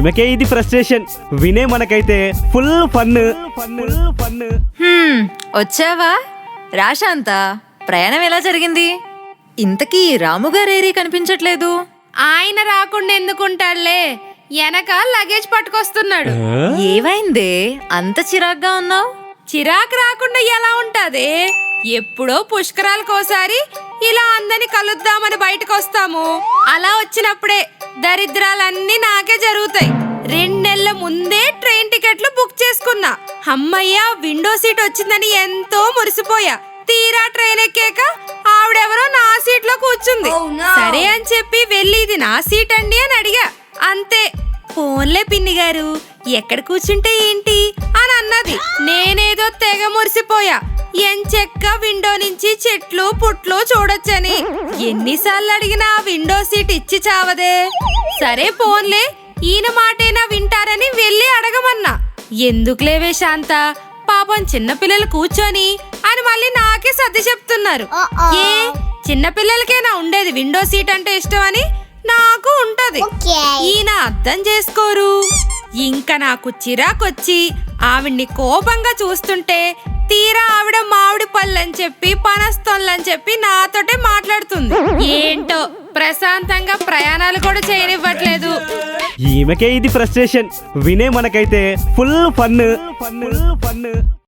ఈమెకే ఇది ఫ్రస్ట్రేషన్, వినే మనకైతే ఫుల్ ఫన్. వచ్చావా రాశాంత? ప్రయాణం ఎలా జరిగింది? ఇంతకీ రాముగారేరీ కనిపించట్లేదు. ఆయన రాకుండా ఎందుకుంటాడులే, వెనక లగేజ్ పట్టుకొస్తున్నాడు. ఏమైందే అంత చిరాగ్గా ఉన్నావు? చిరాకు రాకుండా ఎలా ఉంటది? ఎప్పుడో పుష్కరాలకోసారి ఇలా అందరిని కలుద్దామని బయటకు వస్తాము. అలా వచ్చినప్పుడే దరిద్రాలన్నీ నాకే జరుగుతాయి. 2 నెలల ముందే ట్రైన్ టికెట్లు బుక్ చేసుకున్నా. అమ్మయ్య విండో సీట్ వచ్చిందని ఎంతో మురిసిపోయా. తీరా ట్రైన్ ఎక్కాక ఆవిడెవరో నా సీట్ లో కూర్చుంది. సరే అని చెప్పి వెళ్ళి ఇది నా సీట్ అండి అని అడిగా. అంతే, ఫోన్లే పిన్ని గారు ఎక్కడ కూర్చుంటే ఏంటి అని అన్నది. నేనేదో తెగ మురిసిపోయా. ఎంచెక్క విండో నుంచి చెట్లు పుట్లు చూడొచ్చని. ఎన్నిసార్లు అడిగినా విండో సీట్ ఇచ్చి చావదే. సరే పోన్లే, ఈయన మాటైనా వింటారని వెళ్ళి అడగమన్నా. ఎందుకులేవే శాంత, పాపం చిన్నపిల్లలు కూర్చొని అని మళ్ళీ నాకే సర్ది చెప్తున్నారు. ఏ చిన్నపిల్లలకేనా ఉండేది విండో సీట్ అంటే ఇష్టం అని? నాకు ఉంటది. ఈయన అర్థం చేసుకోరు. ఇంకా నాకు చిరాకొచ్చి ఆవిడ్ని కోపంగా చూస్తుంటే తీరా ఆవిడ మామిడి పళ్ళని చెప్పి పనస్తోళ్ళని చెప్పి నాతోటే మాట్లాడుతుంది. ఏంటో ప్రశాంతంగా ప్రయాణాలు కూడా చేయనివ్వట్లేదు. ఈమెకే ఇది ఫ్రస్ట్రేషన్, వినే మనకైతే ఫుల్ ఫన్.